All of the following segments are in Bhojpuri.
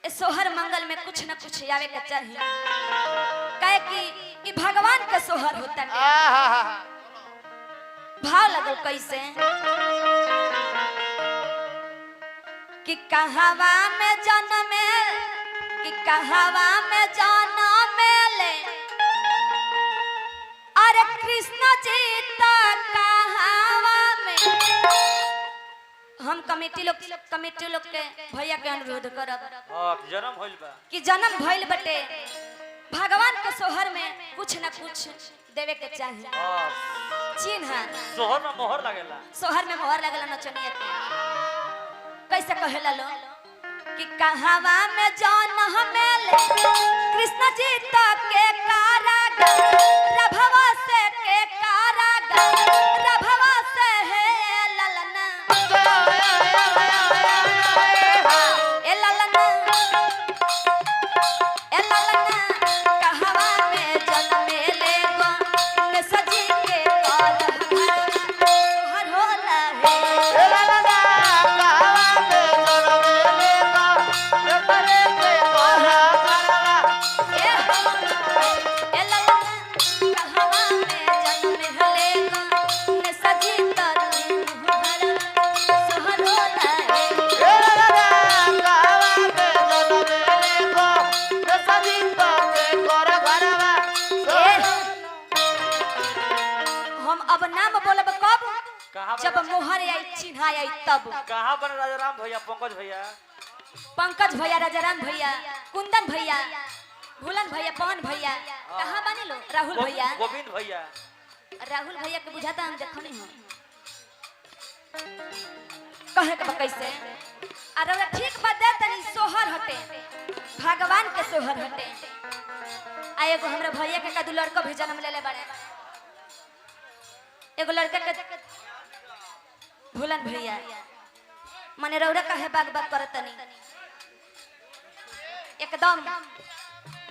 इस सोहर मंगल में कुछ न कुछ आवे के चाहिए, कहे कि भगवान का सोहर होता है। भाव लगल कैसे कि कहवा में जन्मे, कि कहवा में जन्मेले, अरे कृष्ण जी तो कहवा में। हम कमेटी लोग के भैया के अनुरोध करब जन्म भइल बा कि जन्म भइल बटे भगवान के सोहर में कुछ न कुछ देवे के चाहिए। चिन्ह सोहर में मोहर लगेला, सोहर में मोहर लगेला नचनिया के। कैसे कहेला लो कि कहवा में जन्मेले कृष्ण जी तो के कारागार, रभवा से के कारागार, रभवा से है ललना ए ललना ए ललना। कहवा में जन्मेले गो सजी के कारागार, सोहर होला है जब मोहर आई चिन्ह आई तब। कहाँ बन राजाराम भैया, पंकज भैया, पंकज भैया, राजाराम भैया, कुंदन भैया, भूलन भैया, पवन भैया, कहाँ बने लो? राहुल भैया, गोविंद भैया, राहुल भैया के बुझाता हम देखने हो कहे के कैसे। अरे ठीक बात है, तनी सोहर हटे, भगवान के सोहर हटे। आ एगो हमरा भैया के कदू लड़का भी जन्म लेले बाड़े, एगो लड़का के भूलन भैया मने रौरा कहे बाग बाग करतनी एकदम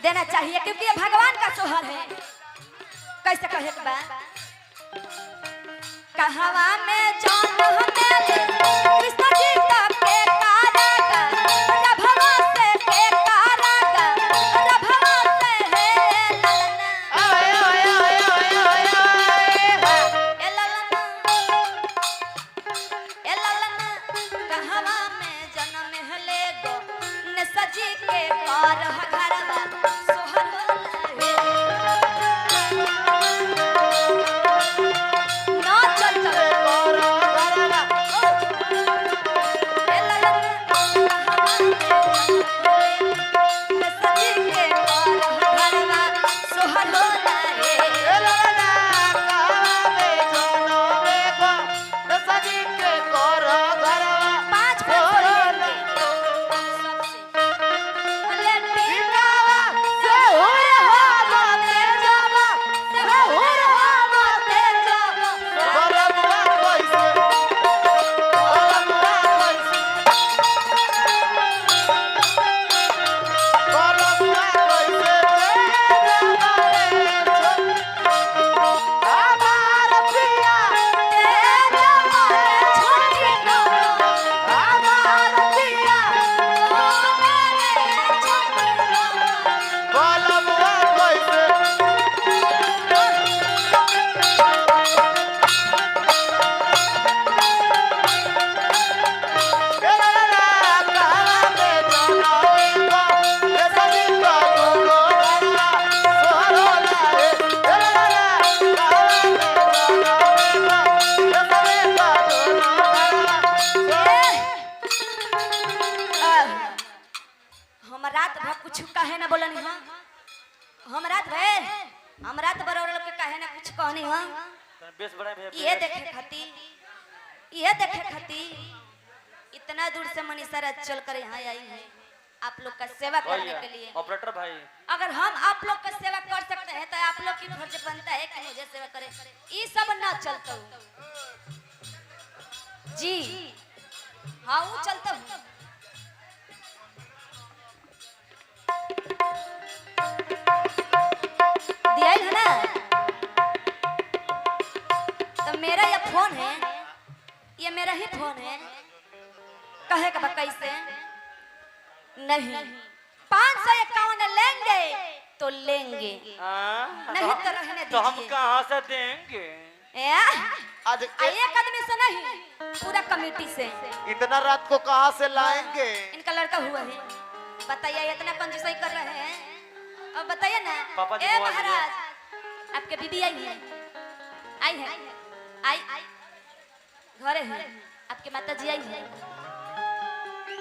देना चाहिए, क्योंकि ये भगवान का सोहर है। कैसे कहे के बा कहवा में जन्मेले कृष्ण जी तो के कारागार, रभवा से के कारागार, रभवा से है ललना ए ललना ए ललना। कहवा में जन्मेले गो सजी के कारागार, सोहर होला है ना चलता हमरा तो बरोड़ के कहे ना कुछ कहनी हां बेस बड़ा भैया, ये देखे खाती इतना दूर से मनीषा राज चल कर यहाँ आई है आप लोग का सेवा करने के लिए। ऑपरेटर भाई, अगर हम आप लोग का सेवा कर सकते हैं तो आप लोग की फर्ज बनता है कि मुझे सेवा करें। ये सब ना चलता जी, हाँ वो चलता हूँ। दिया है ना, तो मेरा ये फोन है, ये मेरा ही फोन है। कहे का कैसे नहीं 551 लेंगे तो लेंगे, नहीं तो रहने तो हम दीजिए। कहाँ से देंगे? आज एक आदमी से नहीं, पूरा कमेटी से। इतना रात को कहाँ से लाएंगे? इनका लड़का हुआ है, बताइए इतना कंजूसाई कर रहे हैं। अब बताइए ना, पापा जी ए मोबाइल महाराज, आपके बीबी आई है? आई है? आई घरे है? आपके माता जी आई है?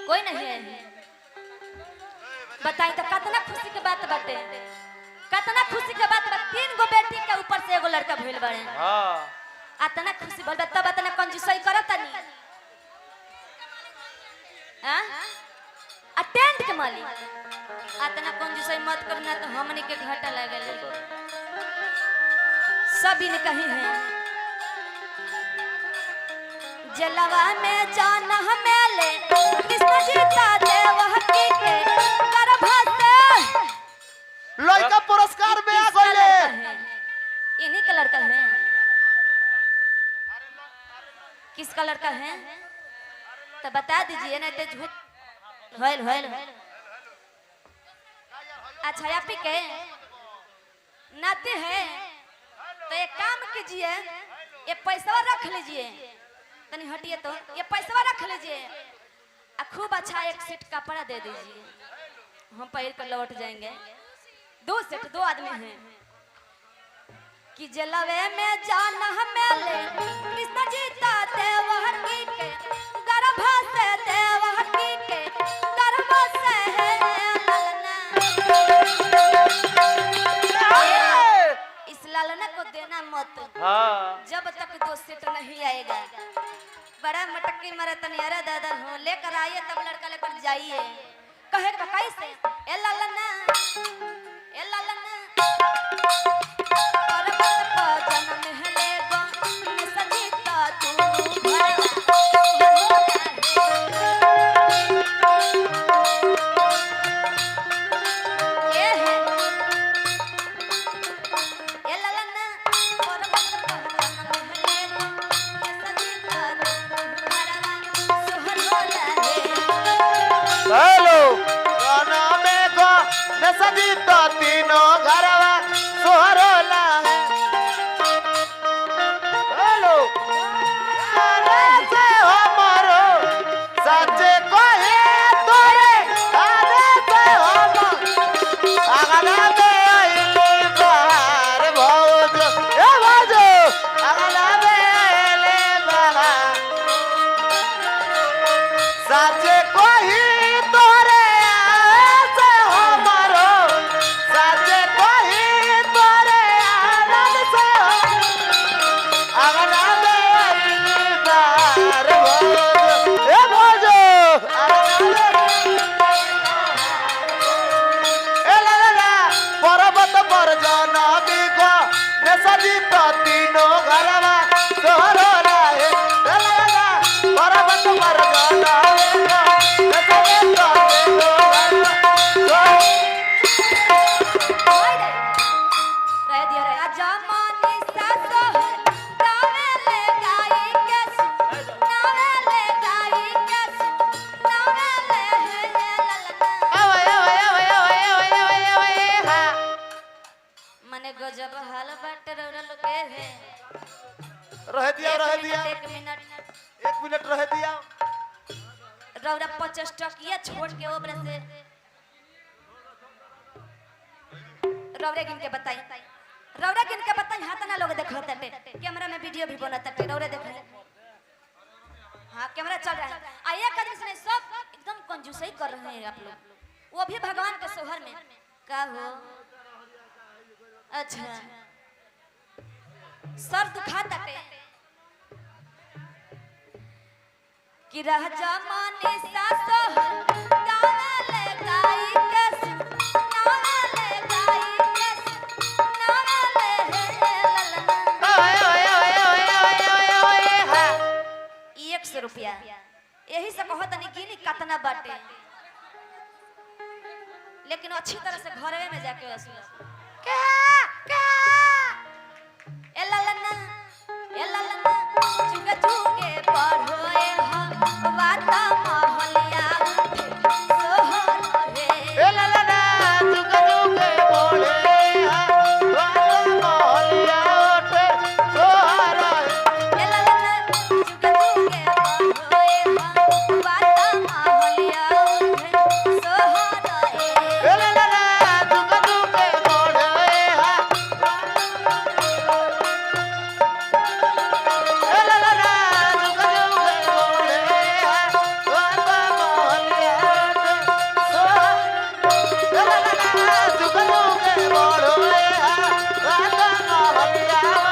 कोई नहीं है? बताई तो कितना खुशी के बात बाटे, कितना खुशी के बात बा। 3 गो बेटी के ऊपर से एगो लड़का भइल बाड़े। हाँ आतना खुशी बोल तब इतना कंजूसाई करत नहीं। हां आ टेंट के मालिक आतना कंजूसाई मत करना तो हमनी के घाटा लागल। सब इन कहीं है जलवा में जान हमेले कृष्ण जी ता देवहकी के गर्भ से लड़का पुरस्कार में आ गए। इन्हीं का लड़का है। किसका लड़का है तो बता दीजिए, नहीं तो झूठ होइल होइल। अच्छा आप ही के नाते हैं तो एक काम कीजिए, ये पैसा रख लीजिए, तनी हटिए तो ये पैसा रख लीजिए, खूब अच्छा एक सेट कपड़ा दे दीजिए, हम पहन कर लौट जाएंगे। 2 सेट 2 आदमी हैं कि जलवे में जान हमेले कृष्ण जी ता देवहकी के गर्भ से देवहकी के गर्भ से है ललना। इस ललना को देना मत, हाँ जब तक 2 सेट नहीं आएगा। बड़ा मटकी मारे तनियारा दादा हो, लेकर आइए तब लड़का लेकर जाइए। कहे कैसे ए ललना ए ललना पर्वत पर जन्म लेगा सजीता तू ये है ए ललना पर्वत पर जन्म लेगा सजीता तू सुहर होला है। हेलो गाना में गो न सजी तो तीनों घरवा सोहरोला है। हेलो अरे से हमारो सच्चे को है तोरे अरे से हम अगला में आइले बाहर भौज ए भौज अगला में आइले बाहर सच्चे को ही तोरे से हमारो सच्चे को ही तोरे आनंद से अगला में आइले बाहर भौज ए भौज अगला ए ला ला ला पर्वत पर जाना बिगो ने सजी तो तीनों घरवा सोहरोला है। ला ला ला पर्वत पर जाना बिगो ने सजी तो तीनों घरवा रह दिया रे जमानी सासो नावे ले गाई के नावे ले गाई के नावे ले है ललना। हा मने गजब हाल बाटे रौरा लोग के है। रह दिया 1 मिनट 1 मिनट रह दिया। रौरा 50 टकिया छोड़ के ओबरे से रौरे गिन के बताई, रौरा गिन के बताई। हाथ ना लोग देखो तटे कैमरा में वीडियो भी बनत तटे रौरे देख। हाँ कैमरा चल रहा है। आ एक आदमी से सब एकदम कंजूसई कर रहे हैं आप लोग, वो भी भगवान के सोहर में का हो। अच्छा सर दुखा तटे कि रह जमाने सासो गावे ले गाई के नावे ले गाई के नावे ले ललना। हा 100 रुपया यही से कहो तनी गिनी कितना बाटे, लेकिन अच्छी तरह से घरवे में जाके वसूल। ए ललना चुगे चुगे पढ़ोए हम वाता महलिया उठे सोहर रहनिया